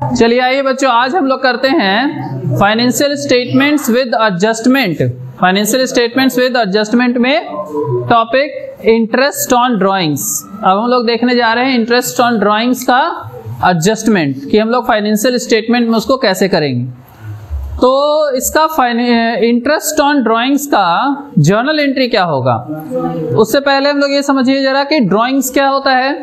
चलिए आइए बच्चों, आज हम लोग करते हैं financial statements with adjustment. Financial statements with adjustment में टॉपिक इंटरेस्ट ऑन ड्राइंग्स। अब हम लोग देखने जा रहे हैं इंटरेस्ट ऑन ड्राइंग्स का एडजस्टमेंट, कि हम लोग फाइनेंशियल स्टेटमेंट में उसको कैसे करेंगे। तो इसका इंटरेस्ट ऑन ड्राइंग्स का जर्नल एंट्री क्या होगा, उससे पहले हम लोग ये समझिए जरा कि ड्राइंग्स क्या होता है।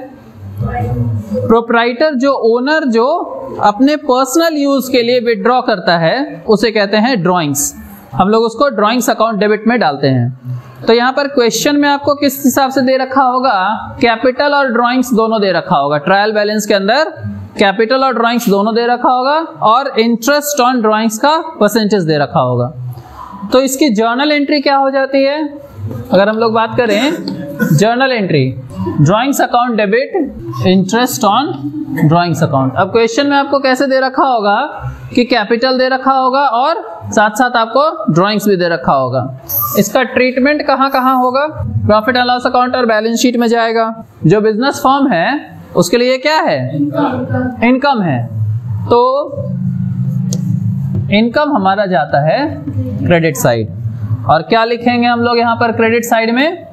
प्रोप्राइटर जो ओनर जो अपने पर्सनल यूज के लिए विड्रॉ करता है उसे कहते हैं ड्राइंग्स। हम लोग उसको ड्राइंग्स अकाउंट डेबिट में डालते हैं। तो यहाँ पर क्वेश्चन में आपको किस हिसाब से दे रखा होगा, कैपिटल और ड्राइंग्स दोनों दे रखा होगा। ट्रायल बैलेंस के अंदर कैपिटल और ड्राइंग्स दोनों दे रखा होगा और इंटरेस्ट ऑन ड्राइंग्स का परसेंटेज दे रखा होगा। तो इसकी जर्नल एंट्री क्या हो जाती है, अगर हम लोग बात करें journal entry, drawings account debit, interest on drawings account. अब क्वेश्चन में आपको कैसे दे रखा होगा कि कैपिटल दे रखा होगा और साथ साथ आपको ड्राइंग्स भी दे रखा होगा। इसका ट्रीटमेंट कहाँ कहाँ होगा, प्रॉफिट एंड लॉस अकाउंट और बैलेंस शीट में जाएगा। जो बिजनेस फर्म है उसके लिए क्या है, इनकम है। तो इनकम हमारा जाता है क्रेडिट साइड, और क्या लिखेंगे हम लोग यहाँ पर क्रेडिट साइड में,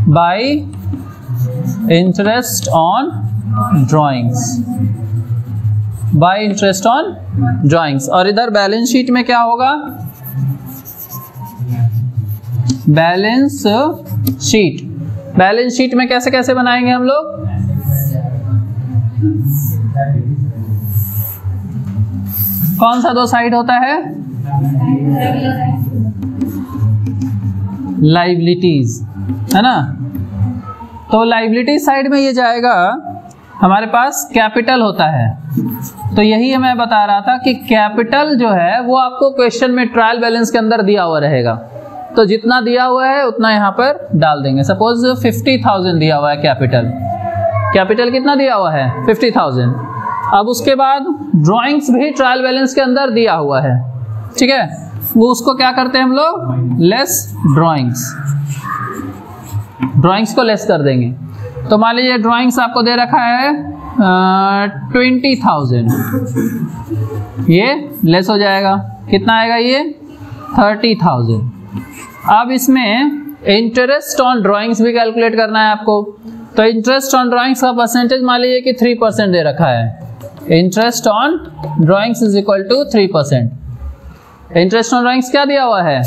bye interest on drawings, bye interest on drawings. और इधर बैलेंस शीट में क्या होगा, बैलेंस शीट। बैलेंस शीट में कैसे कैसे बनाएंगे हम लोग, कौन सा दो साइड होता है, लाइबिलिटीज, है ना। तो लाइबिलिटी साइड में ये जाएगा, हमारे पास कैपिटल होता है। तो यही मैं बता रहा था कि कैपिटल जो है वो आपको क्वेश्चन में ट्रायल बैलेंस के अंदर दिया हुआ रहेगा। तो जितना दिया हुआ है उतना यहाँ पर डाल देंगे। सपोज 50,000 दिया हुआ है कैपिटल, कैपिटल कितना दिया हुआ है 50,000। अब उसके बाद ड्राइंग्स भी ट्रायल बैलेंस के अंदर दिया हुआ है, ठीक है। वो उसको क्या करते हैं हम लोग, लेस ड्राइंग्स, ड्राइंग्स को लेस कर देंगे। तो मान लीजिए ड्राइंग्स आपको दे रखा है 20,000, ये लेस हो जाएगा, कितना आएगा ये 30,000। अब इसमें इंटरेस्ट ऑन ड्राइंग्स भी कैलकुलेट करना है आपको। तो इंटरेस्ट ऑन ड्राइंग्स का परसेंटेज मान लीजिए कि 3% दे रखा है। Interest on drawings is equal to 3%। Interest on drawings क्या दिया हुआ है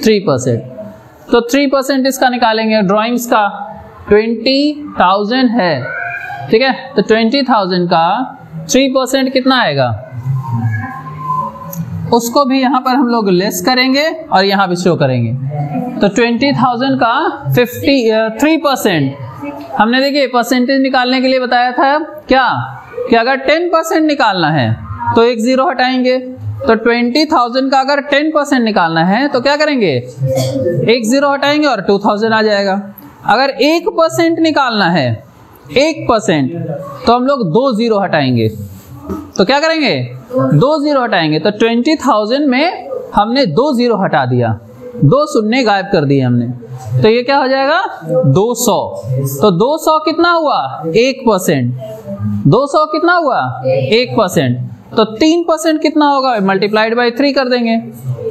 3%। तो 3% इसका निकालेंगे, ड्राइंग्स का 20,000 है, ठीक है। तो 20,000 का 3% कितना आएगा, उसको भी यहाँ पर हम लोग लेस करेंगे और यहाँ भी शो करेंगे। तो 20,000 का 3%, हमने देखिए परसेंटेज निकालने के लिए बताया था क्या, कि अगर 10% निकालना है तो एक जीरो हटाएंगे। तो 20,000 का अगर 10% निकालना है तो क्या करेंगे, एक जीरो हटाएंगे और 2,000 आ जाएगा। अगर 1% निकालना है, 1%, तो हम लोग 2 जीरो हटाएंगे। तो क्या करेंगे, 2 जीरो हटाएंगे। तो 20,000 में हमने 2 जीरो हटा दिया, 2 शून्य गायब कर दिए हमने। तो ये क्या हो जाएगा 200। तो 200 कितना हुआ 1%, 200 कितना हुआ 1%। तो 3% कितना होगा, मल्टीप्लाइड बाय 3 कर देंगे,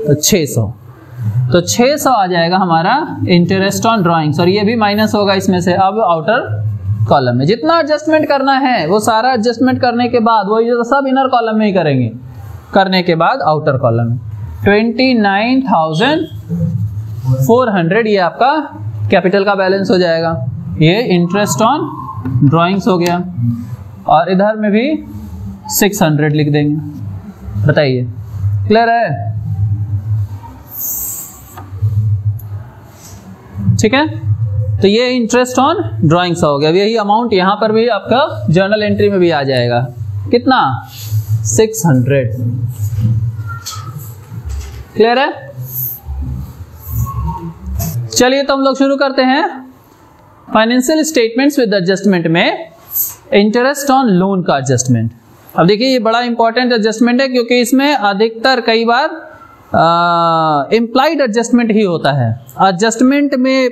तो 600। तो 600 आ जाएगा हमारा इंटरेस्ट ऑन ड्राइंग्स, और ये भी माइनस होगा इसमें से। अब आउटर कॉलम में जितना एडजस्टमेंट करना है वो सारा एडजस्टमेंट करने के बाद वही जो सब इनर कॉलम में ही करेंगे, करने के बाद आउटर कॉलम में 29,400 ये आपका कैपिटल का बैलेंस हो जाएगा। ये इंटरेस्ट ऑन ड्राइंग्स हो गया, और इधर में भी 600 लिख देंगे। बताइए क्लियर है, ठीक है। तो ये इंटरेस्ट ऑन ड्राइंग्स हो गया। यही अमाउंट यहाँ पर भी आपका जर्नल एंट्री में भी आ जाएगा, कितना 600। क्लियर है। चलिए तो हम लोग शुरू करते हैं फाइनेंशियल स्टेटमेंट्स विद एडजस्टमेंट में इंटरेस्ट ऑन लोन का एडजस्टमेंट। अब देखिए ये बड़ा इंपॉर्टेंट एडजस्टमेंट है, क्योंकि इसमें अधिकतर कई बार इम्प्लाइड एडजस्टमेंट ही होता है। एडजस्टमेंट में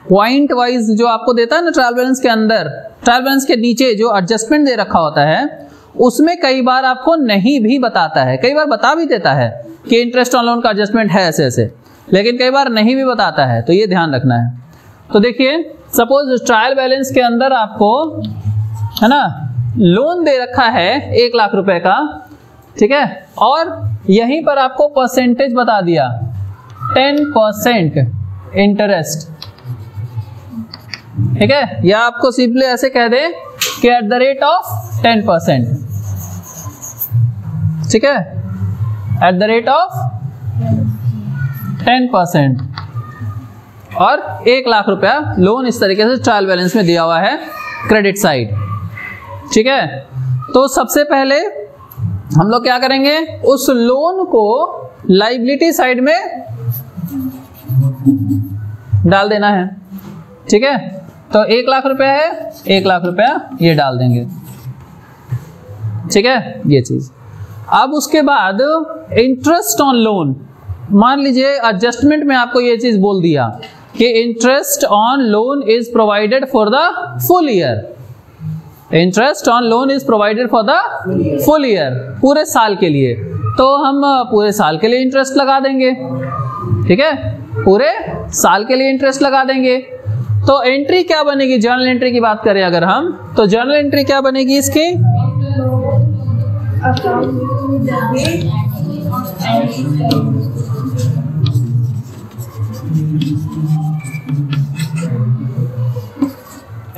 पॉइंट वाइज जो आपको देता है ना ट्रायल बैलेंस के अंदर, ट्रायल बैलेंस के नीचे जो एडजस्टमेंट दे रखा होता है उसमें कई बार आपको नहीं भी बताता है, कई बार बता भी देता है कि इंटरेस्ट ऑन लोन का एडजस्टमेंट है ऐसे ऐसे, लेकिन कई बार नहीं भी बताता है, तो ये ध्यान रखना है। तो देखिए सपोज ट्रायल बैलेंस के अंदर आपको है ना लोन दे रखा है 1 लाख रुपए का, ठीक है, और यहीं पर आपको परसेंटेज बता दिया 10% इंटरेस्ट, ठीक है, या आपको सिंपली ऐसे कह दे कि एट द रेट ऑफ 10%, ठीक है, एट द रेट ऑफ 10% और 1 लाख रुपया लोन इस तरीके से ट्रायल बैलेंस में दिया हुआ है क्रेडिट साइड, ठीक है। तो सबसे पहले हम लोग क्या करेंगे, उस लोन को लायबिलिटी साइड में डाल देना है, ठीक है। तो 1 लाख रुपया है, 1 लाख रुपया ये डाल देंगे, ठीक है, ये चीज। अब उसके बाद इंटरेस्ट ऑन लोन, मान लीजिए एडजस्टमेंट में आपको ये चीज बोल दिया कि interest on loan is provided for the full year, interest on loan is provided for the full year, पूरे साल के लिए, तो हम पूरे साल के लिए इंटरेस्ट लगा देंगे, ठीक है, पूरे साल के लिए इंटरेस्ट लगा देंगे। तो एंट्री क्या बनेगी, जर्नल एंट्री की बात करें अगर हम, तो जर्नल एंट्री क्या बनेगी इसकी,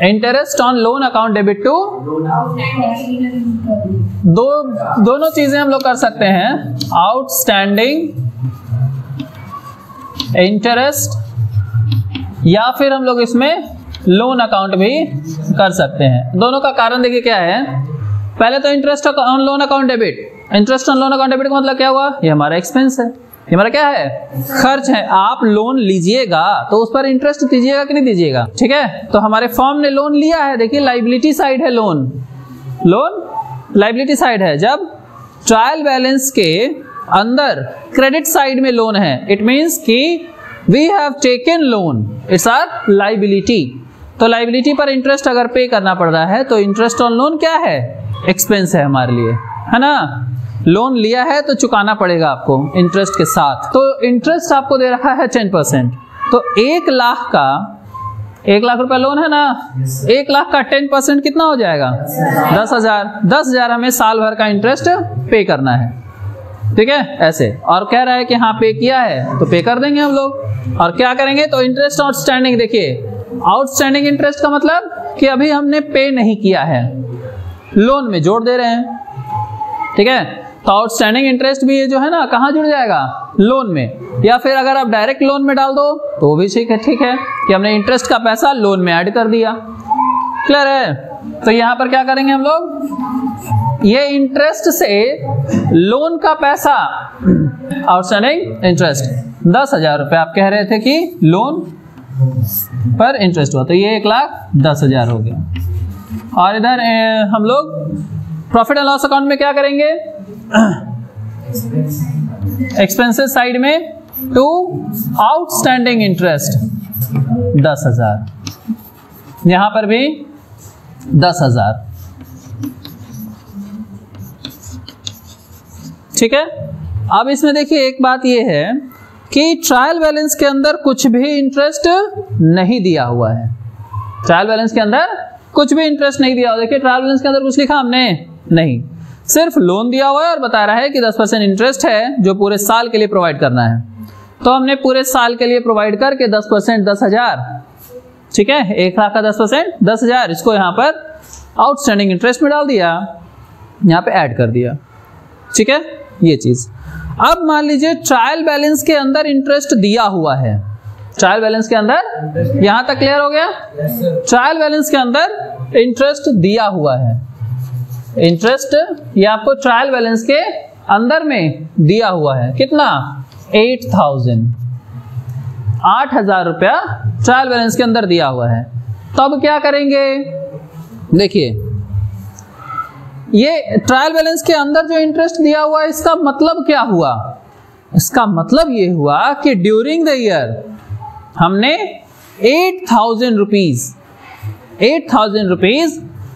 interest on loan account debit to, दोनों चीजें हम लोग कर सकते हैं, आउटस्टैंडिंग इंटरेस्ट या फिर हम लोग इसमें लोन अकाउंट भी कर सकते हैं। दोनों का कारण देखिए क्या है, पहले तो interest on loan account debit, interest on loan account debit का मतलब क्या हुआ, ये हमारा एक्सपेंस है, ये हमारा क्या है, खर्च है। आप लोन लीजिएगा तो उस पर इंटरेस्ट दीजिएगा कि नहीं दीजिएगा, ठीक है। तो हमारे फर्म ने लोन लिया है, देखिए लायबिलिटी साइड है, लोन लायबिलिटी साइड है। जब ट्रायल बैलेंस के अंदर क्रेडिट साइड में लोन है, इट मीन्स कि we have taken loan, it's our liability. तो लायबिलिटी पर इंटरेस्ट अगर पे करना पड़ रहा है तो इंटरेस्ट ऑन लोन क्या है, एक्सपेंस है हमारे लिए, है ना। लोन लिया है तो चुकाना पड़ेगा आपको इंटरेस्ट के साथ। तो इंटरेस्ट आपको दे रखा है 10%, तो 1 लाख का, 1 लाख रुपया लोन है ना, 1 लाख का 10% कितना हो जाएगा, 10,000। 10,000 हमें साल भर का इंटरेस्ट पे करना है, ठीक है, ऐसे। और कह रहा है कि हाँ पे किया है तो पे कर देंगे हम लोग। और क्या करेंगे, तो इंटरेस्ट आउटस्टैंडिंग, देखिए आउटस्टैंडिंग इंटरेस्ट का मतलब कि अभी हमने पे नहीं किया है, लोन में जोड़ दे रहे हैं, ठीक है। तो आउटस्टैंडिंग इंटरेस्ट भी ये जो है ना कहाँ जुड़ जाएगा, लोन में। या फिर अगर आप डायरेक्ट लोन में डाल दो तो वो भी ठीक है कि हमने इंटरेस्ट का पैसा लोन में ऐड कर दिया, क्लियर है। तो यहाँ पर क्या करेंगे हम लोग, ये इंटरेस्ट से लोन का पैसा, आउटस्टैंडिंग इंटरेस्ट 10,000 रुपये आप कह रहे थे कि लोन पर इंटरेस्ट हुआ, तो ये 1,10,000 हो गया। और इधर हम लोग प्रॉफिट एंड लॉस अकाउंट में क्या करेंगे, एक्सपेंसेस साइड में टू आउटस्टैंडिंग इंटरेस्ट 10,000, यहां पर भी 10,000, ठीक है। अब इसमें देखिए एक बात ये है कि ट्रायल बैलेंस के अंदर कुछ भी इंटरेस्ट नहीं दिया हुआ है, ट्रायल बैलेंस के अंदर कुछ भी इंटरेस्ट नहीं दिया हुआ। देखिए ट्रायल बैलेंस के अंदर कुछ लिखा हमने नहीं, सिर्फ लोन दिया हुआ है और बता रहा है कि 10% इंटरेस्ट है जो पूरे साल के लिए प्रोवाइड करना है। तो हमने पूरे साल के लिए प्रोवाइड करके 10% 10,000, ठीक है, 1 लाख का 10% 10,000, इसको यहाँ पर आउटस्टैंडिंग इंटरेस्ट में डाल दिया, यहाँ पे ऐड कर दिया, ठीक है, ये चीज। अब मान लीजिए ट्रायल बैलेंस के अंदर इंटरेस्ट दिया हुआ है, ट्रायल बैलेंस के अंदर, यहां तक क्लियर हो गया। ट्रायल बैलेंस के अंदर इंटरेस्ट दिया हुआ है, इंटरेस्ट ये आपको ट्रायल बैलेंस के अंदर में दिया हुआ है, कितना, 8,000 रुपया ट्रायल बैलेंस के अंदर दिया हुआ है। तब क्या करेंगे, देखिए ये ट्रायल बैलेंस के अंदर जो इंटरेस्ट दिया हुआ है, इसका मतलब क्या हुआ, इसका मतलब ये हुआ कि ड्यूरिंग द ईयर हमने 8,000 रुपीज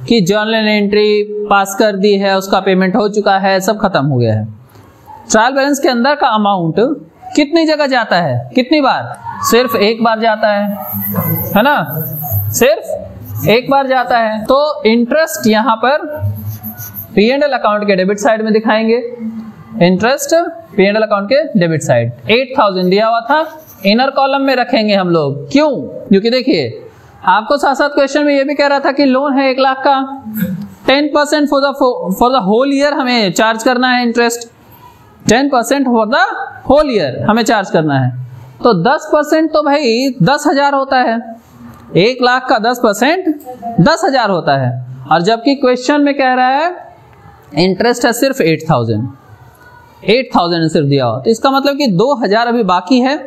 कि जर्नल एंट्री पास कर दी है, उसका पेमेंट हो चुका है, सब खत्म हो गया है। ट्रायल बैलेंस के अंदर का अमाउंट कितनी जगह जाता है, कितनी बार? सिर्फ एक बार जाता है ना, सिर्फ एक बार जाता है। तो इंटरेस्ट यहां पर P&L अकाउंट के डेबिट साइड में दिखाएंगे, इंटरेस्ट P&L अकाउंट के डेबिट साइड। 8000 दिया हुआ था, इनर कॉलम में रखेंगे हम लोग। क्यों? क्योंकि देखिए आपको साथ साथ क्वेश्चन में ये भी कह रहा था कि लोन है 1 लाख का, 10% फॉर द होल ईयर हमें चार्ज करना है interest, 10% for the whole year हमें चार्ज करना है। तो 10% तो भाई 10,000 होता है, 1 लाख का 10% 10,000 होता है। और जबकि क्वेश्चन में कह रहा है इंटरेस्ट है सिर्फ 8,000 सिर्फ दिया हुआ, तो इसका मतलब कि 2,000 अभी बाकी है,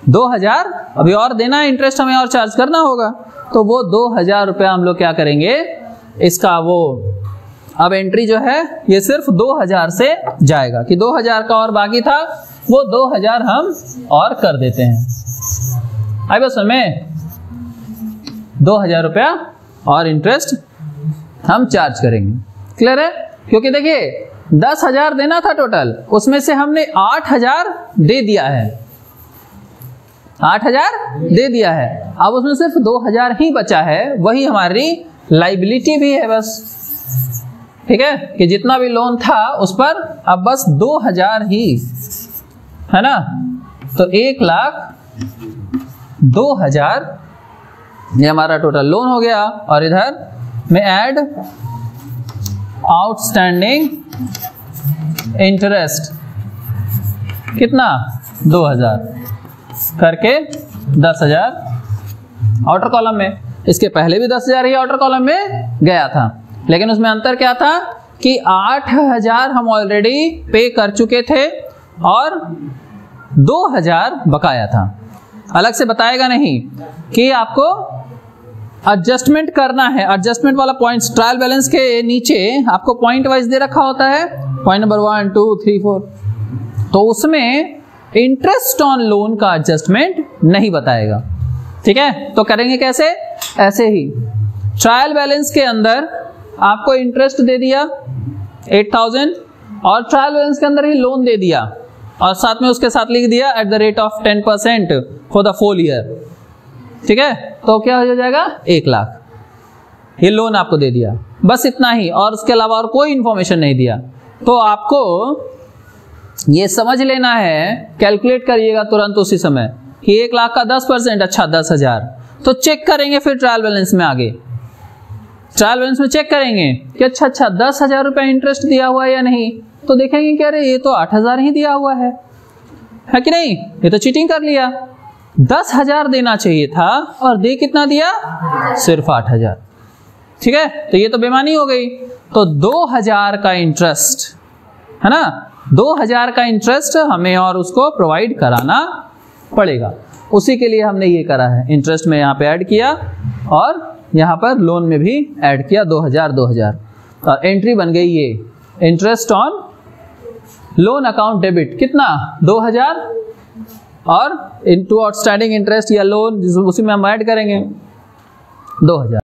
2,000 अभी और देना है, इंटरेस्ट हमें और चार्ज करना होगा। तो वो 2,000 रुपया हम लोग क्या करेंगे, इसका वो अब एंट्री जो है ये सिर्फ 2,000 से जाएगा कि 2,000 का और बाकी था, वो 2,000 हम और कर देते हैं। आई बस में 2,000 रुपया और इंटरेस्ट हम चार्ज करेंगे। क्लियर है? क्योंकि देखिए 10,000 देना था टोटल, उसमें से हमने 8,000 दे दिया है, 8,000 दे दिया है। अब उसमें सिर्फ 2,000 ही बचा है, वही हमारी लाइबिलिटी भी है बस। ठीक है कि जितना भी लोन था उस पर अब बस 2,000 ही है ना, तो 1,02,000 ये हमारा टोटल लोन हो गया। और इधर में ऐड आउटस्टैंडिंग इंटरेस्ट कितना 2,000 करके 10,000 आउटर कॉलम में। इसके पहले भी 10,000 ही आउटर कॉलम में गया था, लेकिन उसमें अंतर क्या था कि 8,000 हम ऑलरेडी पे कर चुके थे और 2,000 बकाया था। अलग से बताएगा नहीं कि आपको एडजस्टमेंट करना है। एडजस्टमेंट वाला पॉइंट्स ट्रायल बैलेंस के नीचे आपको पॉइंट वाइज दे रखा होता है, पॉइंट नंबर 1 2 3 4, तो उसमें इंटरेस्ट ऑन लोन का एडजस्टमेंट नहीं बताएगा। ठीक है, तो करेंगे कैसे? ऐसे ही ट्रायल बैलेंस के अंदर आपको इंटरेस्ट दे दिया 8,000 और ट्रायल बैलेंस के अंदर ही लोन दे दिया और साथ में उसके साथ लिख दिया at the rate of 10% for the full year. ठीक है, तो क्या हो जाएगा 1 लाख, ये लोन आपको दे दिया, बस इतना ही, और उसके अलावा और कोई इंफॉर्मेशन नहीं दिया। तो आपको ये समझ लेना है, कैलकुलेट करिएगा तुरंत उसी समय कि 1 लाख का 10%, अच्छा 10,000। तो चेक करेंगे फिर ट्रायल बैलेंस में, आगे ट्रायल बैलेंस में चेक करेंगे कि अच्छा 10,000 रुपया इंटरेस्ट दिया हुआ है या नहीं, तो देखेंगे कि अरे ये तो 8,000 ही दिया हुआ है कि नहीं, ये तो चीटिंग कर लिया। 10,000 देना चाहिए था और दे कितना दिया, सिर्फ 8,000। ठीक है, तो ये तो बेईमानी हो गई। तो 2,000 का इंटरेस्ट है ना, 2,000 का इंटरेस्ट हमें और उसको प्रोवाइड कराना पड़ेगा। उसी के लिए हमने ये करा है, इंटरेस्ट में यहाँ पे ऐड किया और यहाँ पर लोन में भी ऐड किया 2,000 2,000, और एंट्री बन गई ये interest on loan account debit कितना 2,000 और इनटू आउटस्टैंडिंग इंटरेस्ट या लोन उसी में हम ऐड करेंगे 2,000।